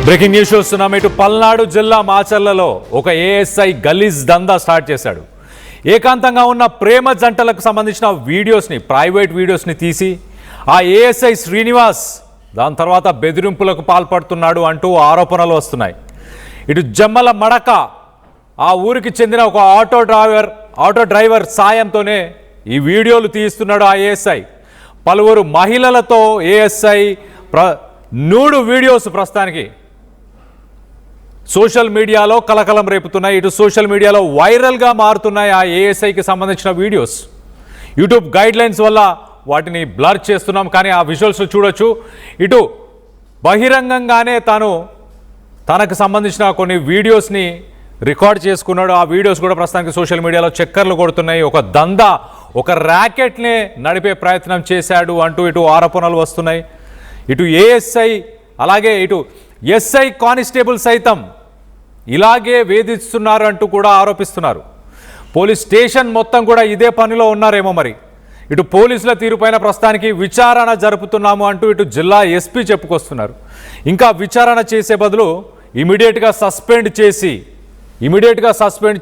Breaking news చూస్తున్నాం. ఇటు పల్నాడు జిల్లా మాచర్లలో ఒక ఏఎస్ఐ గలీజ్ దందా స్టార్ట్ చేశాడు. ఏకాంతంగా ఉన్న ప్రేమ జంటలకు సంబంధించిన వీడియోస్ని, ప్రైవేట్ వీడియోస్ని తీసి ఆ ఏఎస్ఐ శ్రీనివాస్ దాని తర్వాత బెదిరింపులకు పాల్పడుతున్నాడు అంటూ ఆరోపణలు వస్తున్నాయి. ఇటు జమ్మల మడక ఆ ఊరికి చెందిన ఒక ఆటో డ్రైవర్ సాయంతోనే ఈ వీడియోలు తీస్తున్నాడు ఆ ఏఎస్ఐ. పలువురు మహిళలతో ఏఎస్ఐ నూడు వీడియోస్ ప్రస్తుతానికి సోషల్ మీడియాలో కలకలం రేపుతున్నాయి. ఇటు సోషల్ మీడియాలో వైరల్గా మారుతున్నాయి ఆ ఏఎస్ఐకి సంబంధించిన వీడియోస్. యూట్యూబ్ గైడ్ లైన్స్ వల్ల వాటిని బ్లర్ చేస్తున్నాం, కానీ ఆ విజువల్స్ చూడొచ్చు. ఇటు బహిరంగంగానే తనకు సంబంధించిన కొన్ని వీడియోస్ని రికార్డ్ చేసుకున్నాడు. ఆ వీడియోస్ కూడా ప్రస్తుతానికి సోషల్ మీడియాలో చక్కర్లు కొడుతున్నాయి. ఒక దందా, ఒక ర్యాకెట్నే నడిపే ప్రయత్నం చేశాడు అంటూ ఇటు ఆరోపణలు వస్తున్నాయి. ఇటు ఏఎస్ఐ అలాగే ఇటు ఎస్ఐ కానిస్టేబుల్ సైతం ఇలాగే వేధిస్తున్నారు అంటూ కూడా ఆరోపిస్తున్నారు. పోలీస్ స్టేషన్ మొత్తం కూడా ఇదే పనిలో ఉన్నారేమో మరి. ఇటు పోలీసుల తీరుపైన ప్రస్తుతానికి విచారణ జరుపుతున్నాము అంటూ ఇటు జిల్లా ఎస్పీ చెప్పుకొస్తున్నారు. ఇంకా విచారణ చేసే బదులు ఇమీడియట్గా సస్పెండ్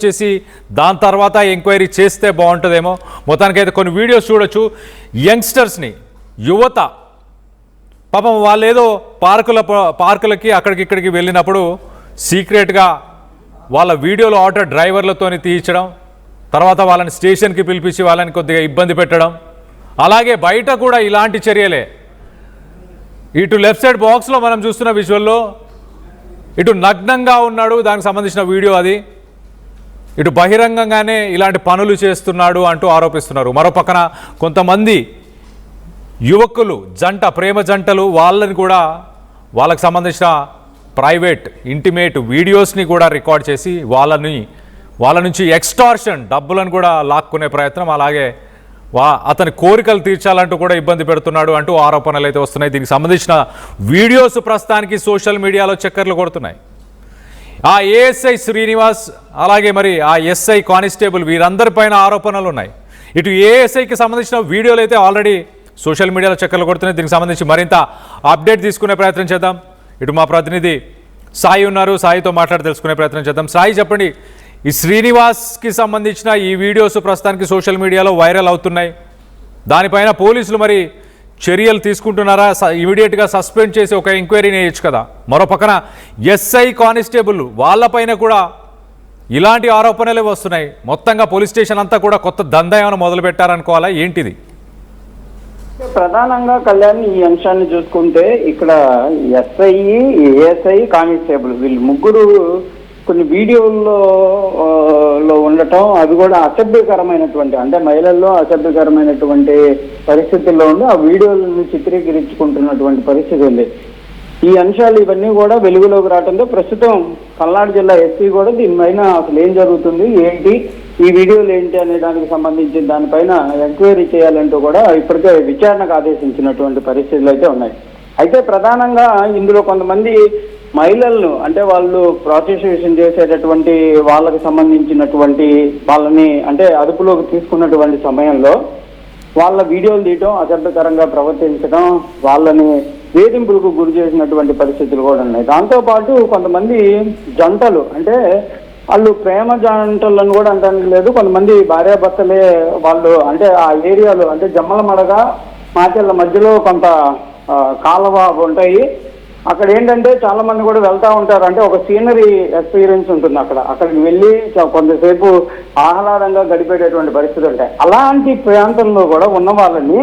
చేసి దాని తర్వాత ఎంక్వైరీ చేస్తే బాగుంటుందేమో. మొత్తానికైతే కొన్ని వీడియోస్ చూడొచ్చు. యంగ్స్టర్స్ని, యువత పాపం వాళ్ళు ఏదో పార్కులకి అక్కడికి ఇక్కడికి వెళ్ళినప్పుడు సీక్రెట్గా వాళ్ళ వీడియోలు ఆటో డ్రైవర్లతో తీయించడం, తర్వాత వాళ్ళని స్టేషన్కి పిలిపించి వాళ్ళని కొద్దిగా ఇబ్బంది పెట్టడం, అలాగే బయట కూడా ఇలాంటి చర్యలే. ఇటు లెఫ్ట్ సైడ్ బాక్స్లో మనం చూస్తున్న విజువల్లో ఇటు నగ్నంగా ఉన్నాడు, దానికి సంబంధించిన వీడియో అది. ఇటు బహిరంగంగానే ఇలాంటి పనులు చేస్తున్నాడు అంటూ ఆరోపిస్తున్నారు. మరో పక్కన కొంతమంది యువకులు ప్రేమ జంటలు వాళ్ళని కూడా వాళ్ళకు సంబంధించిన ప్రైవేట్ ఇంటిమేట్ వీడియోస్ని కూడా రికార్డ్ చేసి వాళ్ళ నుంచి ఎక్స్టార్షన్ డబ్బులను కూడా లాక్కునే ప్రయత్నం, అలాగే అతని కోరికలు తీర్చాలంటూ కూడా ఇబ్బంది పెడుతున్నాడు అంటూ ఆరోపణలు అయితే వస్తున్నాయి. దీనికి సంబంధించిన వీడియోస్ ప్రస్తుతానికి సోషల్ మీడియాలో చక్కర్లు కొడుతున్నాయి. ఆ ఏఎస్ఐ శ్రీనివాస్ అలాగే మరి ఆ ఎస్ఐ కానిస్టేబుల్ వీరందరిపైన ఆరోపణలు ఉన్నాయి. ఇటు ఏఎస్ఐకి సంబంధించిన వీడియోలు అయితే ఆల్రెడీ సోషల్ మీడియాలో చక్కర్లు కొడుతున్నాయి. దీనికి సంబంధించి మరింత అప్డేట్ తీసుకునే ప్రయత్నం చేద్దాం. ఇటు మా ప్రతినిధి సాయి ఉన్నారు, సాయితో మాట్లాడి తెలుసుకునే ప్రయత్నం చేద్దాం. సాయి, చెప్పండి, ఈ శ్రీనివాస్కి సంబంధించిన ఈ వీడియోస్ ప్రస్తుతానికి సోషల్ మీడియాలో వైరల్ అవుతున్నాయి. దానిపైన పోలీసులు మరి చర్యలు తీసుకుంటున్నారా? ఇమీడియట్గా సస్పెండ్ చేసి ఒక ఎంక్వైరీని వేయచ్చు కదా. మరో పక్కన ఎస్ఐ కానిస్టేబుల్ వాళ్ళపైన కూడా ఇలాంటి ఆరోపణలే వస్తున్నాయి. మొత్తంగా పోలీస్ స్టేషన్ అంతా కూడా కొత్త దందా ఏమైనా మొదలు పెట్టారనుకోవాలా, ఏంటిది? ప్రధానంగా కళ్యాణ్, ఈ అంశాన్ని చూసుకుంటే ఇక్కడ ఎస్ఐ, ఏఎస్ఐ, కానిస్టేబుల్ వీళ్ళు ముగ్గురు కొన్ని వీడియోల్లో ఉండటం, అవి కూడా అసభ్యకరమైనటువంటి, అంటే మహిళల్లో అసభ్యకరమైనటువంటి పరిస్థితుల్లో ఉండి ఆ వీడియోలను చిత్రీకరించుకుంటున్నటువంటి పరిస్థితి ఉంది. ఈ అంశాలు ఇవన్నీ కూడా వెలుగులోకి రావడంతో ప్రస్తుతం పల్నాడు జిల్లా ఎస్పీ కూడా దీనిపైన అసలు ఏం జరుగుతుంది, ఏంటి, ఈ వీడియోలు ఏంటి అనే దానికి సంబంధించి దానిపైన ఎంక్వైరీ చేయాలంటూ కూడా ఇప్పటికే విచారణకు ఆదేశించినటువంటి పరిస్థితులు అయితే ఉన్నాయి. అయితే ప్రధానంగా ఇందులో కొంతమంది మహిళలను, అంటే వాళ్ళు ప్రాసిక్యూషన్ చేసేటటువంటి వాళ్ళకి సంబంధించినటువంటి వాళ్ళని అంటే అదుపులోకి తీసుకున్నటువంటి సమయంలో వాళ్ళ వీడియోలు తీయటం, అసభ్యకరంగా ప్రవర్తించడం, వాళ్ళని వేధింపులకు గురి చేసినటువంటి పరిస్థితులు కూడా ఉన్నాయి. దాంతోపాటు కొంతమంది జంటలు, అంటే వాళ్ళు ప్రేమ జంటలను కూడా అంటానికి లేదు, కొంతమంది భార్యాభర్తలే వాళ్ళు, అంటే ఆ ఏరియాలో అంటే జమ్మల మడగ మాచర్ల మధ్యలో కొంత కాలువ ఉంటాయి. అక్కడ ఏంటంటే చాలా మంది కూడా వెళ్తూ ఉంటారు, అంటే ఒక సీనరీ ఎక్స్పీరియన్స్ ఉంటుంది అక్కడికి వెళ్ళి కొంతసేపు ఆహ్లాదంగా గడిపేటటువంటి పరిస్థితులు ఉంటాయి. అలాంటి ప్రాంతంలో కూడా ఉన్న వాళ్ళని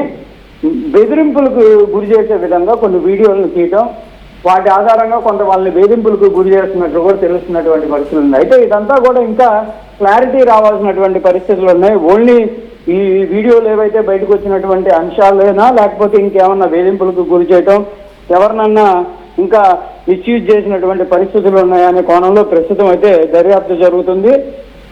బెదిరింపులకు గురి చేసే విధంగా కొన్ని వీడియోలను తీయటం, వాటి ఆధారంగా కొంత వాళ్ళని వేధింపులకు గురి చేస్తున్నట్లు కూడా తెలుస్తున్నటువంటి పరిస్థితులు ఉన్నాయి. అయితే ఇదంతా కూడా ఇంకా క్లారిటీ రావాల్సినటువంటి పరిస్థితులు ఉన్నాయి. ఓన్లీ ఈ వీడియోలు ఏవైతే బయటకు వచ్చినటువంటి అంశాలేనా, లేకపోతే ఇంకేమన్నా వేధింపులకు గురి చేయటం, ఎవరినన్నా ఇంకా మిస్యూజ్ చేసినటువంటి పరిస్థితులు ఉన్నాయనే కోణంలో ప్రస్తుతం అయితే దర్యాప్తు జరుగుతుంది.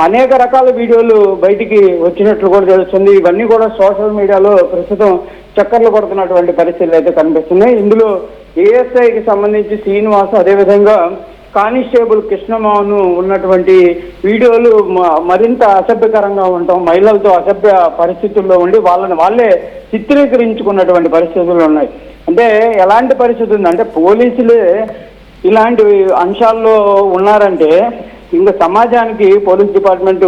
అనేక రకాల వీడియోలు బయటికి వచ్చినట్లు కూడా తెలుస్తుంది. ఇవన్నీ కూడా సోషల్ మీడియాలో ప్రస్తుతం చక్కర్లు కొడుతున్నటువంటి పరిస్థితులు అయితే కనిపిస్తున్నాయి. ఇందులో ఏఎస్ఐకి సంబంధించి శ్రీనివాస్, అదేవిధంగా కానిస్టేబుల్ కృష్ణమోహన్ ఉన్నటువంటి వీడియోలు మరింత అసభ్యకరంగా ఉండటం, మహిళలతో అసభ్య పరిస్థితుల్లో ఉండి వాళ్ళే చిత్రీకరించుకున్నటువంటి పరిస్థితులు ఉన్నాయి. అంటే ఎలాంటి పరిస్థితి ఉంది అంటే పోలీసులే ఇలాంటి అంశాల్లో ఉన్నారంటే ఇంకా సమాజానికి పోలీస్ డిపార్ట్మెంట్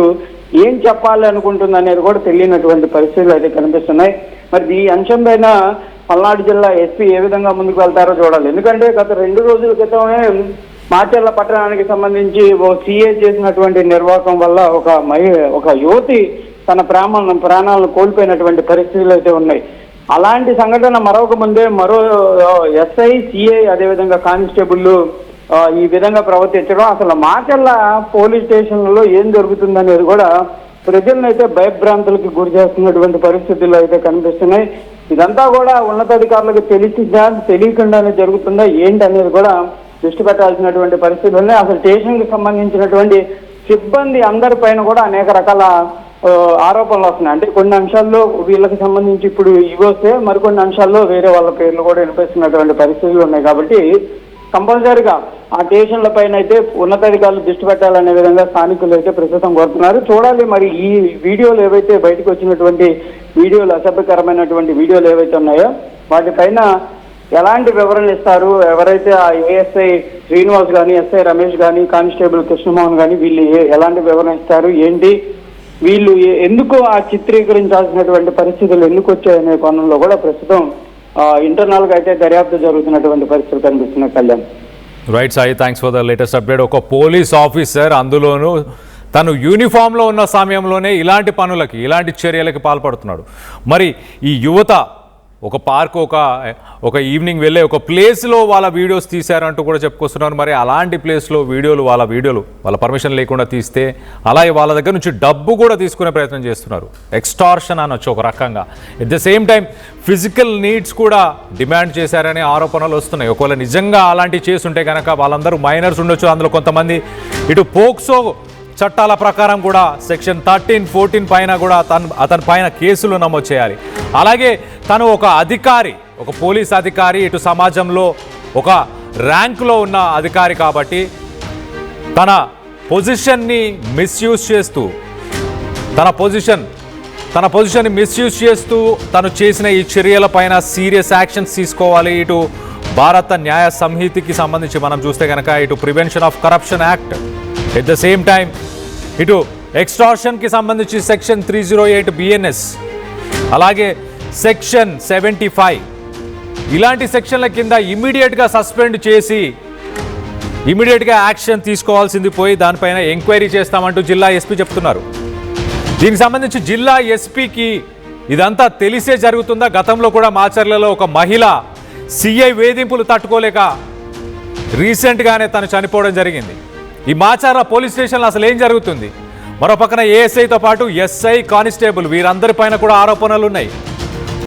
ఏం చెప్పాలి అనుకుంటుంది అనేది కూడా తెలియనటువంటి పరిస్థితులు అయితే కనిపిస్తున్నాయి. మరి ఈ అంశం పైన పల్నాడు జిల్లా ఎస్పీ ఏ విధంగా ముందుకు వెళ్తారో చూడాలి. ఎందుకంటే గత 2 రోజుల క్రితమే మాచర్ల పట్టణానికి సంబంధించి ఓ సీఏ చేసినటువంటి నిర్వాహకం వల్ల ఒక యువతి తన ప్రాణాలను కోల్పోయినటువంటి పరిస్థితులు అయితే ఉన్నాయి. అలాంటి సంఘటన మరొక ముందే మరో ఎస్ఐ, సిఐ అదేవిధంగా కానిస్టేబుల్ ఈ విధంగా ప్రవర్తించడం, అసలు మాచర్ల పోలీస్ స్టేషన్లలో ఏం జరుగుతుందనేది కూడా ప్రజలను అయితే భయభ్రాంతులకు గురి చేస్తున్నటువంటి పరిస్థితులు అయితే కనిపిస్తున్నాయి. ఇదంతా కూడా ఉన్నతాధికారులకు తెలియకుండానే జరుగుతుందా ఏంటి అనేది కూడా దృష్టి పెట్టాల్సినటువంటి పరిస్థితులు ఉన్నాయి. అసలు స్టేషన్కి సంబంధించినటువంటి సిబ్బంది అందరిపైన కూడా అనేక రకాల ఆరోపణలు వస్తున్నాయి. అంటే కొన్ని అంశాల్లో వీళ్ళకి సంబంధించి ఇప్పుడు ఇవి వస్తే మరికొన్ని అంశాల్లో వేరే వాళ్ళ పేర్లు కూడా వినిపిస్తున్నటువంటి పరిస్థితులు ఉన్నాయి. కాబట్టి కంపల్సరీగా ఆ స్టేషన్ల పైన అయితే ఉన్నతాధికారులు దృష్టి పెట్టాలనే విధంగా స్థానికులు అయితే ప్రస్తుతం కోరుతున్నారు. చూడాలి మరి ఈ వీడియోలు ఏవైతే బయటకు వచ్చినటువంటి వీడియోలు, అసభ్యకరమైనటువంటి వీడియోలు ఏవైతే ఉన్నాయో వాటిపైన ఎలాంటి వివరణ ఇస్తారు, ఎవరైతే ఆ ఏఎస్ఐ శ్రీనివాస్ కానీ, ఎస్ఐ రమేష్ కానీ, కానిస్టేబుల్ కృష్ణమోహన్ కానీ వీళ్ళు ఎలాంటి వివరణ ఇస్తారు, ఏంటి వీళ్ళు ఎందుకు ఆ చిత్రీకరించాల్సినటువంటి పరిస్థితులు ఎందుకు వచ్చాయనే కోణంలో కూడా ప్రస్తుతం ఇంటర్నల్ గా అయితే దర్యాప్తు జరుగుతున్నటువంటి పరిస్థితులు కనిపిస్తున్నాయి. Kalyan. Right Sai, thanks for the latest update. ఒక పోలీస్ ఆఫీసర్ అందులోనూ తను యూనిఫామ్లో ఉన్న సమయంలోనే ఇలాంటి పనులకి, ఇలాంటి చర్యలకి పాల్పడుతున్నాడు. మరి ఈ యువత ఒక పార్క్, ఒక ఈవినింగ్ వెళ్ళే ఒక ప్లేస్లో వాళ్ళ వీడియోస్ తీశారంటూ కూడా చెప్పుకొస్తున్నారు. మరి అలాంటి ప్లేస్లో వాళ్ళ పర్మిషన్ లేకుండా తీస్తే అలాగే వాళ్ళ దగ్గర నుంచి డబ్బు కూడా తీసుకునే ప్రయత్నం చేస్తున్నారు. ఎక్స్టార్షన్ అనొచ్చు ఒక రకంగా. At the same time physical needs కూడా డిమాండ్ చేశారనే ఆరోపణలు వస్తున్నాయి. ఒకవేళ నిజంగా అలాంటివి చేస్తుంటే కనుక వాళ్ళందరూ మైనర్స్ ఉండొచ్చు. అందులో కొంతమంది ఇటు పోక్సో చట్టాల ప్రకారం కూడా సెక్షన్ 13, 14 పైన కూడా అతని పైన కేసులు నమోదు చేయాలి. అలాగే తను ఒక పోలీస్ అధికారి, ఇటు సమాజంలో ఒక ర్యాంకులో ఉన్న అధికారి కాబట్టి తన పొజిషన్ని మిస్యూజ్ చేస్తూ తను చేసిన ఈ చర్యలపైన సీరియస్ యాక్షన్స్ తీసుకోవాలి. ఇటు భారత న్యాయ సంహితకి సంబంధించి మనం చూస్తే కనుక ఇటు prevention of corruption act, at the same time ఇటు ఎక్స్టార్షన్కి సంబంధించి సెక్షన్ 308 BNS, అలాగే సెక్షన్ 75 ఇలాంటి సెక్షన్ల కింద ఇమీడియట్గా సస్పెండ్ చేసి ఇమీడియట్గా యాక్షన్ తీసుకోవాల్సింది పోయి దానిపైన ఎంక్వైరీ చేస్తామంటూ జిల్లా ఎస్పీ చెప్తున్నారు. దీనికి సంబంధించి జిల్లా ఎస్పీకి ఇదంతా తెలిసే జరుగుతుందా? గతంలో కూడా మాచర్లలో ఒక మహిళ సిఐ వేధింపులు తట్టుకోలేక రీసెంట్గానే తను చనిపోవడం జరిగింది. ఈ మాచర్ల పోలీస్ స్టేషన్లో అసలు ఏం జరుగుతుంది? మరో పక్కన ఏఎస్ఐతో పాటు ఎస్ఐ, కానిస్టేబుల్ వీరందరిపైన కూడా ఆరోపణలు ఉన్నాయి.